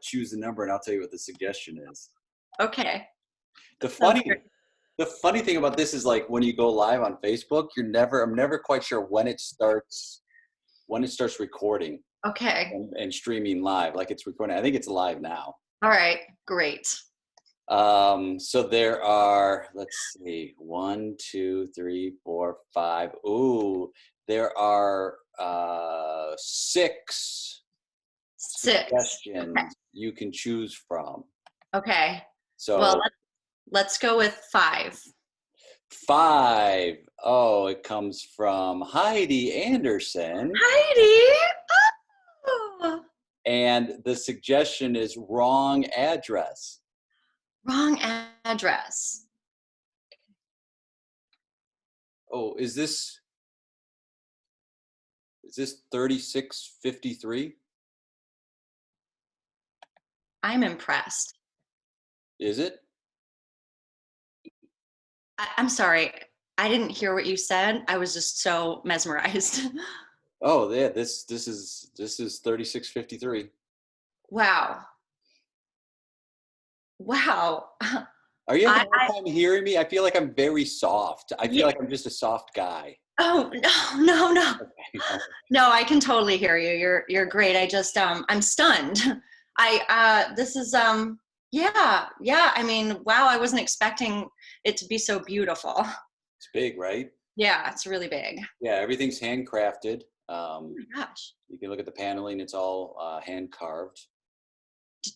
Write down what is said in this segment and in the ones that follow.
choose the number and I'll tell you what the suggestion is. Okay. The Sounds funny, great. the funny thing about this is like when you go live on Facebook, I'm never quite sure when it starts recording Okay. and streaming live, like it's recording. I think it's live now. All right. Great. So there are, let's see, 1, 2, 3, 4, 5. Ooh, there are 6 6. suggestions you can choose from. Okay. So Well, let's go with 5. 5. Oh, it comes from Heidi Anderson. Heidi. Oh, And the suggestion is wrong address. wrong address. Oh, is this 3653? I'm impressed. Is it? I'm sorry. I didn't hear what you said. I was just so mesmerized. Oh, yeah, this is 3653. Wow. Wow. Are you having I, a hard time hearing me? I feel like I'm very soft. I feel yeah. like I'm just a soft guy. Oh, no. Okay. No, I can totally hear you. You're great. I just I'm stunned. This is yeah. I mean, wow, I wasn't expecting it to be so beautiful. It's big, right? Yeah, it's really big. Yeah, everything's handcrafted. Oh my gosh. You can look at the paneling; it's all hand carved.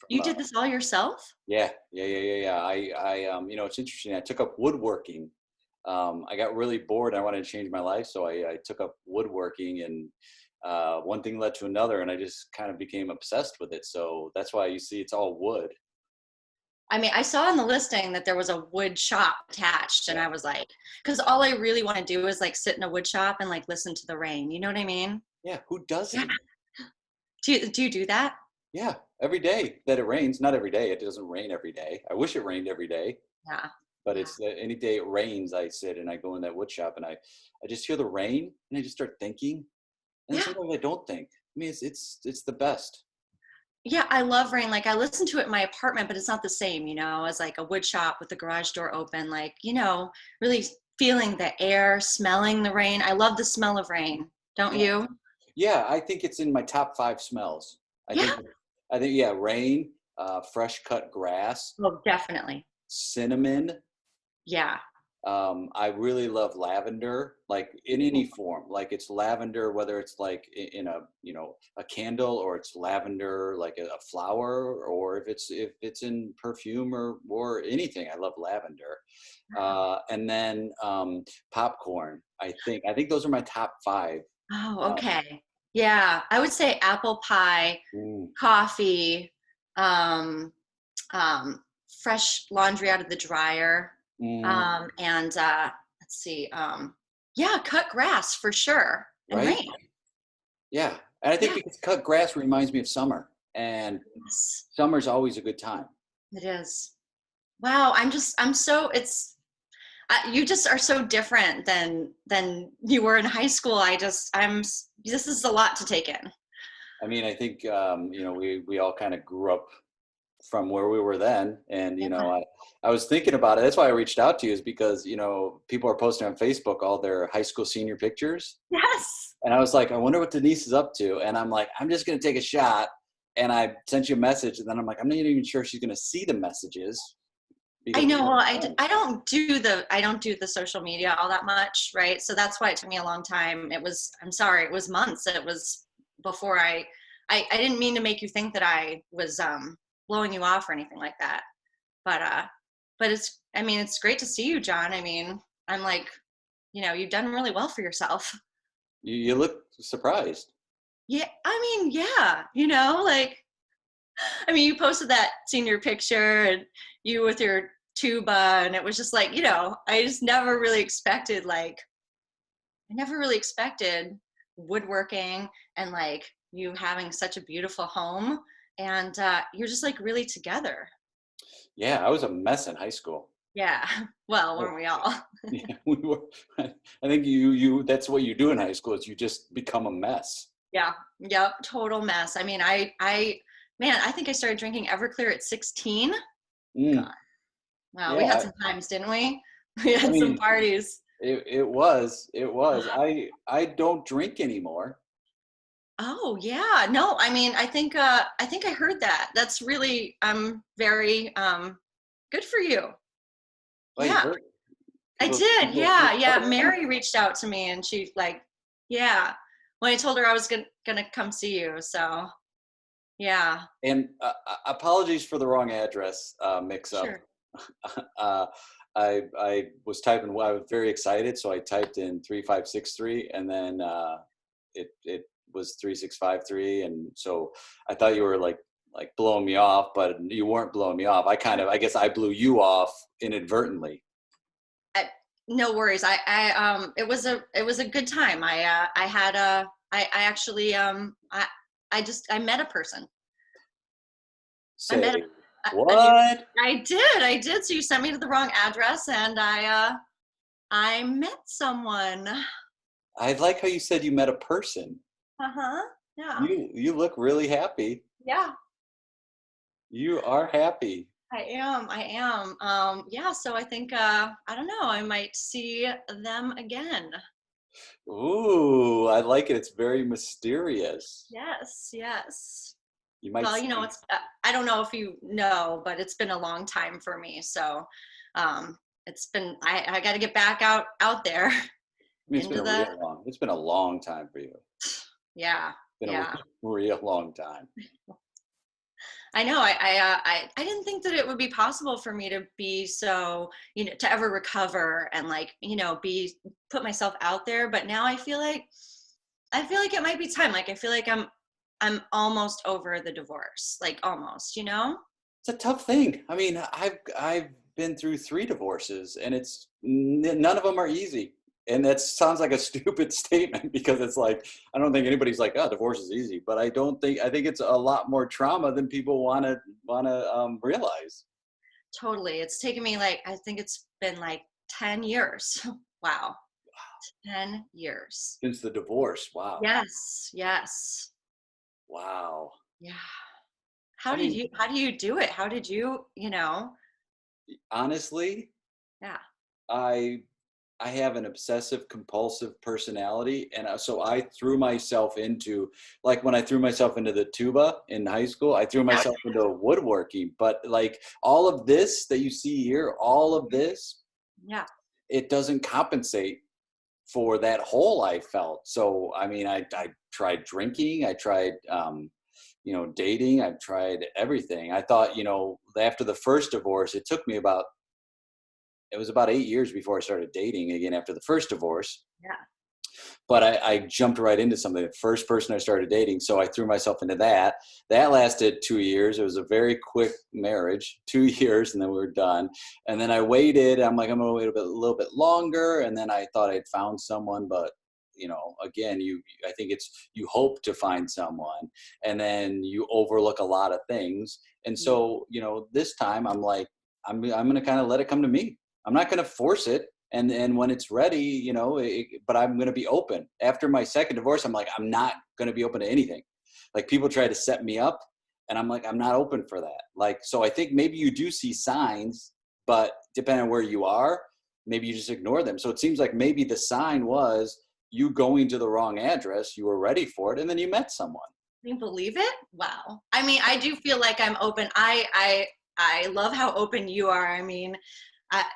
You did this all yourself? Yeah. It's interesting. I took up woodworking. I got really bored. I wanted to change my life, so I took up woodworking, and one thing led to another, and I just kind of became obsessed with it. So that's why you see it's all wood. I mean, I saw in the listing that there was a wood shop attached, and Yeah. I was like, because all I really want to do is like sit in a wood shop and like listen to the rain. You know what I mean? Yeah, who Yeah. doesn't? Do you do that? Yeah, every day that it rains. Not every day. It doesn't rain every day. I wish it rained every day, Yeah. but it's any day it rains, I sit and I go in that wood shop and I just hear the rain and I just start thinking. And then Yeah. sometimes I don't think. I mean, it's the best. Yeah, I love rain. Like I listen to it in my apartment, but it's not the same, as like a wood shop with the garage door open, like, really feeling the air, smelling the rain. I love the smell of rain. Don't Yeah. you? Yeah, I think it's in my top 5 smells. I Yeah. think, yeah, rain, fresh cut grass, Oh, definitely. cinnamon. Yeah. I really love lavender, like in any form. Like it's lavender, whether it's like in a a candle, or it's lavender like a flower, or if it's in perfume or anything. I love lavender. And then popcorn. I think those are my top 5. Oh, Um, okay. Yeah. I would say apple pie, mm, coffee, um, fresh laundry out of the dryer. mm, And let's see. Yeah, cut grass for sure. And right? rain. Yeah. And I think Yeah. because cut grass reminds me of summer, and Yes, summer's always a good time. it is. Wow. I'm so, you just are so different than you were in high school. This is a lot to take in. I mean, I think we all kind of grew up from where we were then, and Yeah. I was thinking about it. That's why I reached out to you, is because people are posting on Facebook all their high school senior pictures, Yes. and I was like, I wonder what Denise is up to, and I'm like, I'm just gonna take a shot, and I sent you a message, and then I'm like, I'm not even sure she's gonna see the messages I because know. Well, I don't do the social media all that much, right? So that's why it took me a long time. I'm sorry, it was months. It was before I didn't mean to make you think that I was blowing you off or anything like that. But it's great to see you, John. I mean, I'm like, you've done really well for yourself. you look surprised. Yeah, I mean, yeah, like, I mean, you posted that senior picture and you with your tuba, and it was just like, I just never really expected, woodworking and like you having such a beautiful home, and you're just like really together. Yeah, I was a mess in high school. Yeah. Well, weren't we all? Yeah, we were. I think you that's what you do in high school, is you just become a mess. Yeah. Yep. Total mess. I mean, I man, I think I started drinking Everclear at 16. God, Mm, wow, we had yeah, some times, didn't we? We I had some mean, parties. it was. I don't drink anymore. Oh yeah, no, I mean, I think I heard that. That's really very good for you. Well, you Yeah, heard I people did. people speak Yeah, up yeah. about me? Mary reached out to me and she like, yeah, when I told her I was gonna come see you. So yeah, And apologies for the wrong address mix up. sure. uh, I was typing. Well, I was very excited, so I typed in 3563, and then it was 3653, and so I thought you were like blowing me off, but you weren't blowing me off. I guess I blew you off inadvertently. I, no worries. It was a good time. I had I actually I met a person. I Say met a new. what? I did. So you sent me to the wrong address, and I met someone. I like how you said you met a person. Uh-huh. Yeah. You look really happy. Yeah. You are happy. I am. I am. Yeah, so I think I don't know, I might see them again. Ooh, I like it. It's very mysterious. Yes, yes. You might Well, you know, see. it's I don't know if you know, but it's been a long time for me. So, it's been I got to get back out there I mean, into the it's been a long time for you. yeah. Been a Yeah. real long time. I know. I didn't think that it would be possible for me to be so, you know, to ever recover and like, you know, be put myself out there. But now I feel like it might be time. Like I feel like I'm almost over the divorce. Like almost, you know? It's a tough thing. I mean, I've been through 3 divorces, and none of them are easy. And that sounds like a stupid statement because it's like I don't think anybody's like, oh, divorce is easy. But I think it's a lot more trauma than people want to realize. Totally. It's taken me like I think it's been like 10 years. Wow. 10 years. Since the divorce. Wow. Yes. Yes. Wow. Yeah. I mean, How do you do it? How did you, you know? honestly, Yeah. I I have an obsessive compulsive personality, and so I threw myself into, like, when I threw myself into the tuba in high school, I threw Yeah. myself into woodworking. But like all of this that you see here, all of this, Yeah. it doesn't compensate for that hole I felt. So I mean, I tried drinking, I tried dating, I've tried everything. I thought, after the first divorce, it was about 8 years before I started dating again after the first divorce. Yeah. But I jumped right into something. The first person I started dating, so I threw myself into that. That lasted 2 years. It was a very quick marriage, 2 years, and then we were done. And then I waited. I'm like, I'm gonna wait a little bit longer. And then I thought I'd found someone, but again, I think it's you hope to find someone, and then you overlook a lot of things. And Yeah. so, this time I'm like, I'm gonna kind of let it come to me. I'm not gonna force it, and when it's ready, but I'm going to be open. After my second divorce, I'm like, I'm not going to be open to anything. Like, people try to set me up, and I'm like, I'm not open for that. Like, so I think maybe you do see signs, but depending on where you are, maybe you just ignore them. So it seems like maybe the sign was you going to the wrong address. You were ready for it, and then you met someone. Can you believe it? Wow. I mean, I do feel like I'm open. I love how open you are. I mean,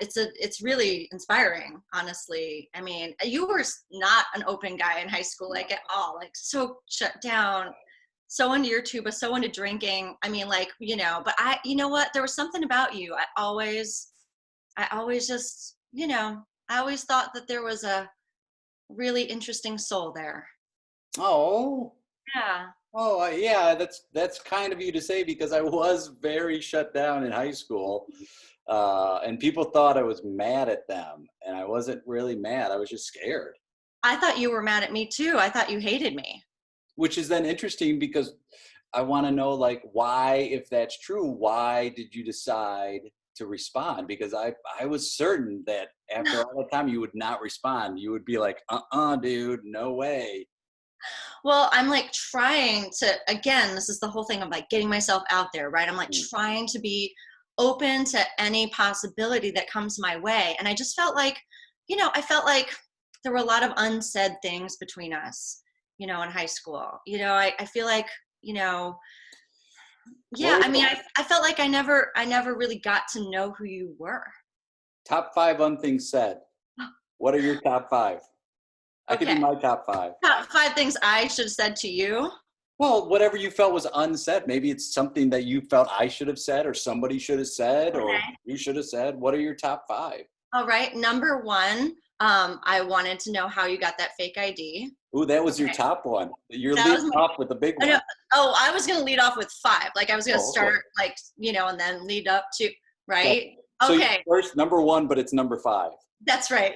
it's really inspiring, honestly. I mean, you were not an open guy in high school, like at all, like so shut down, so into your tuba, so into drinking. I mean, like, you know, but you know what? There was something about you. I always just, you know, I always thought that there was a really interesting soul there. Oh, Yeah. oh, yeah, that's kind of you to say because I was very shut down in high school, and people thought I was mad at them, and I wasn't really mad. I was just scared, I thought you were mad at me too. I thought you hated me. which is then interesting because I want to know, like, why, if that's true, why did you decide to respond? Because I was certain that after all the time you would not respond. You would be like, dude, no way. Well, I'm like trying to, again, this is the whole thing of like getting myself out there, right? I'm like Mm. trying to be open to any possibility that comes my way. And I just felt like, I felt like there were a lot of unsaid things between us, in high school. I feel like, you know, What yeah, were I mean, the I felt like I never really got to know who you were. top 5 things said? What are your top 5? I could do Okay. my top 5. Top 5 things I should have said to you. Well, whatever you felt was unsaid. Maybe it's something that you felt I should have said or somebody should have said or Okay. you should have said. What are your top 5? All right. Number one, I wanted to know how you got that fake ID. Ooh, that was your Okay. top one. You're That leading was off with the big I know. one. Oh, I was gonna lead off with 5. Like I was gonna Oh, okay. start like, and then lead up to, So, right? so you Okay, first number 1, but it's number 5. that's right.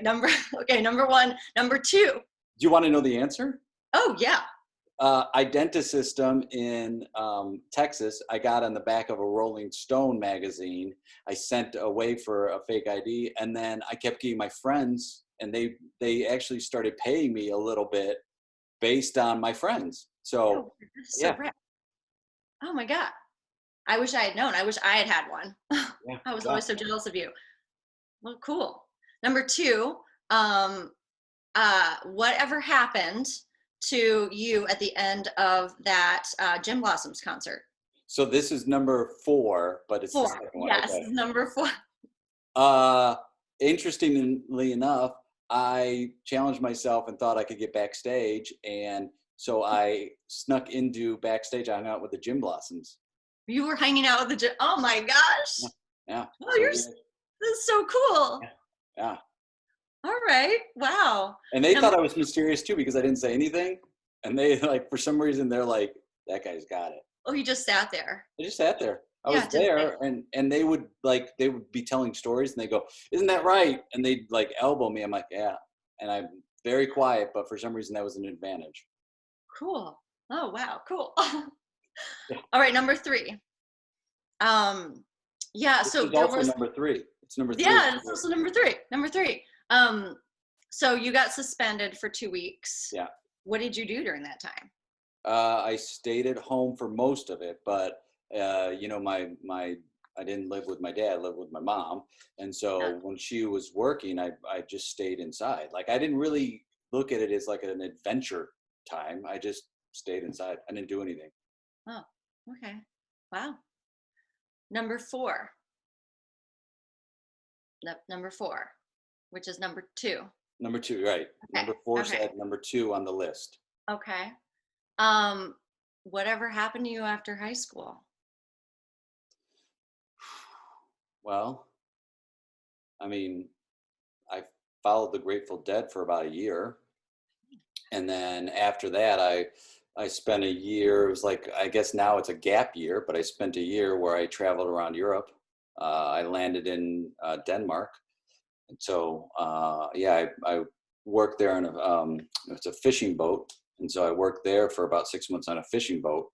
Okay, number 1. Number 2. Do you want to know the answer? Oh yeah. Identisystem in Texas, I got on the back of a Rolling Stone magazine. I sent away for a fake ID, and then I kept getting my friends, and they actually started paying me a little bit based on my friends. So, Oh, that's so yeah, rad. Oh my God. I wish I had known. I wish I had had one. yeah, I was yeah. always so jealous of you. Well, cool. Number 2, um, whatever happened to you at the end of that Jim Blossoms concert? So this is number 4, but it's the 4. second one. Yes, Okay. number 4. Uh, Interestingly enough, I challenged myself and thought I could get backstage, and so I snuck into backstage. I hung out with the Gym Blossoms. You were hanging out with the gym. Oh my Yeah, gosh. yeah. Oh, So this is so cool. yeah, yeah. All right. Wow. And they Number thought I was mysterious too because I didn't say anything. And they like for some reason they're like, that guy's got it. Oh, you just sat there. I just sat there. I Yeah, was didn't say. there, and they would be telling stories, and they go, "Isn't that right?" And they'd like elbow me. I'm like, "Yeah," and I'm very quiet, but for some reason that was an advantage. Cool. Oh, wow. Cool. Yeah. All right, number 3. Yeah, This so is there also was number 3. It's number 3. yeah, it's also number 3. Number 3. So you got suspended for 2 weeks. Yeah. What did you do during that time? I stayed at home for most of it, but my I didn't live with my dad. I lived with my mom, and Yeah. so when she was working, I just stayed inside. Like I didn't really look at it as like an adventure time. I just stayed inside. I didn't do anything. Oh, okay. Wow. Number 4. Number 4, which is number 2. Number 2, right? Okay. Number 4 Okay. said number 2 on the list. Okay. Um, whatever happened to you after high school? Well, I mean, I followed the Grateful Dead for about a year, and then after that, I spent a year. It was like I guess now it's a gap year, but I spent a year where I traveled around Europe. I landed in Denmark, and so yeah, I worked there on it's a fishing boat, and so I worked there for about 6 months on a fishing boat.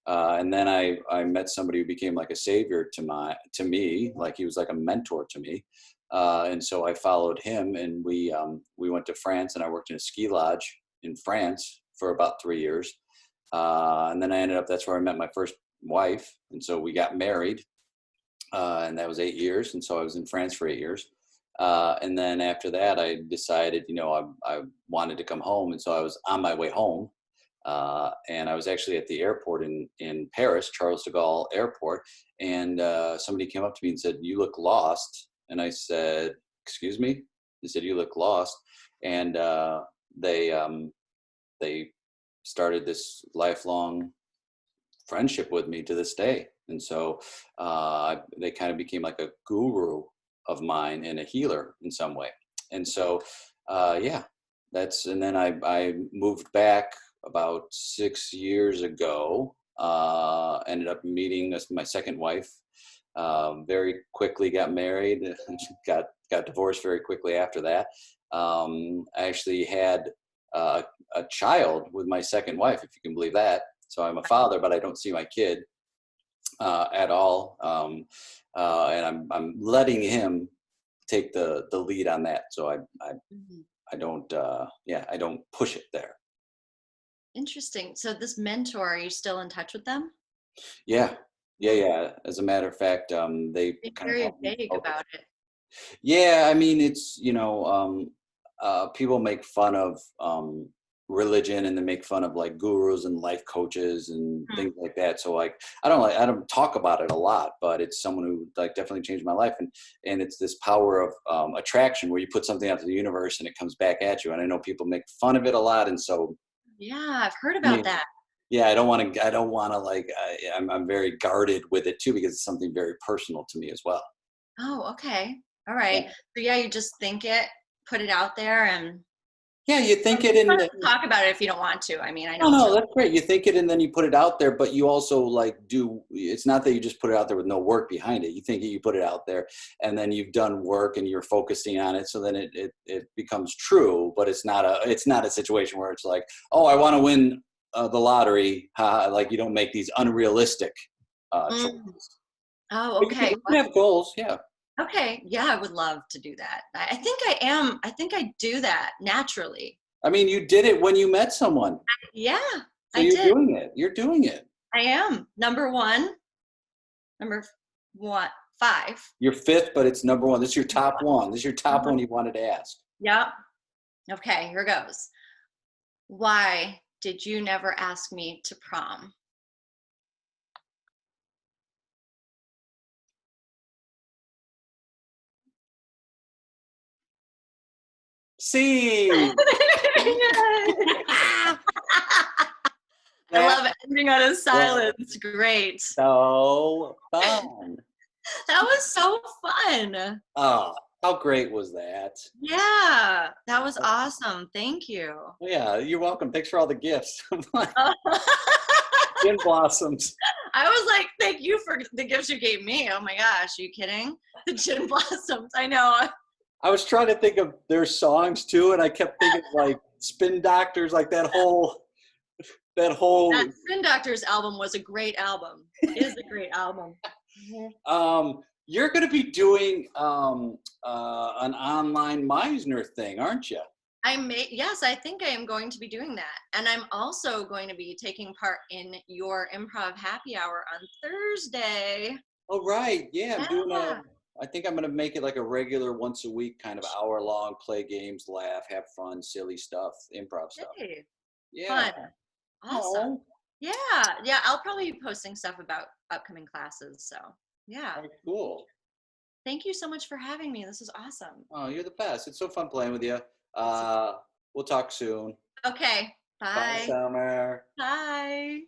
And then I met somebody who became like a savior to me, like he was like a mentor to me. And so I followed him, and we went to France, and I worked in a ski lodge in France for about 3 years. And then I ended up that's where I met my first wife, and so we got married, and that was 8 years. And so I was in France for 8 years. And then after that, I decided, I wanted to come home, and so I was on my way home. And I was actually at the airport in Paris, Charles de Gaulle Airport, and somebody came up to me and said, "You look lost." And I said, "Excuse me?" They said, "You look lost." And they started this lifelong friendship with me to this day. And so they kind of became like a guru of mine and a healer in some way. And so, yeah, and then I moved back about 6 years ago, ended up meeting my second wife, very quickly got married, got divorced very quickly after that. I actually had a child with my second wife, if you can believe that. So I'm a father, but I don't see my kid at all, and I'm letting him take the lead on that. So I Mhm. I don't I don't push it there. Interesting. So this mentor, are you still in touch with them? Yeah, yeah, yeah. As a matter of fact, they Be kind of very helped me vague focus. about it. Yeah, I mean, it's, people make fun of religion, and they make fun of like gurus and life coaches and Hmm. things like that. So like, I don't talk about it a lot, but it's someone who like definitely changed my life, and it's this power of attraction where you put something out to the universe and it comes back at you. And I know people make fun of it a lot, and so Yeah, I've heard yeah, about that. yeah, I don't want to like, I'm very guarded with it too because it's something very personal to me as well. Oh, okay. All Yeah, right. So yeah, you just think it, put it out there, and yeah, you think it you don't in. have to talk about it if you don't want to. I mean, I No, know no, some. that's great. You think it and then you put it out there, but you also like do, it's not that you just put it out there with no work behind it. You think it, you put it out there and then you've done work and you're focusing on it. So then it becomes true, but it's not a situation where it's like, oh, I want to win the lottery. Like you don't make these unrealistic Mm. choices. Oh, But okay. you can have goals. Yeah. Okay. Yeah, I would love to do that. I think I am. I think I do that naturally. I mean, you did it when you met someone. Yeah, So I you're did. doing it. You're doing it. I am. Number one, number one, five. You're fifth, but it's number one. This is your top one. This is your top Uh-huh. one you wanted to ask. Yep. Okay, here goes. Why did you never ask me to prom? See. I That love ending on a was silence. Great. so fun. That was so fun. Oh, how great was that? Yeah, that was awesome. Thank you. Yeah, you're welcome. Thanks for all the gifts. I Gin blossoms. was like, thank you for the gifts you gave me. Oh my gosh, are you kidding? The gin blossoms. I know. I was trying to think of their songs too, and I kept thinking like Spin Doctors, like that That whole Spin Doctors album was a great album. Is a great album. Mhm. you're gonna be doing an online Meisner thing, aren't you? I may, yes, I think I am going to be doing that. And I'm also going to be taking part in your improv happy hour on Thursday. Oh, right. Yeah, I'm doing Yeah. I think I'm gonna make it like a regular once a week kind of hour long, play games, laugh, have fun, silly stuff, improv stuff. Hey, Yeah. fun. Awesome. Oh, Yeah. Yeah. I'll probably be posting stuff about upcoming classes. So, yeah. very cool. Thank you so much for having me. This is awesome. Oh, you're the best. It's so fun playing with you. It's We'll talk soon. okay. Bye, Bye. Summer. Bye.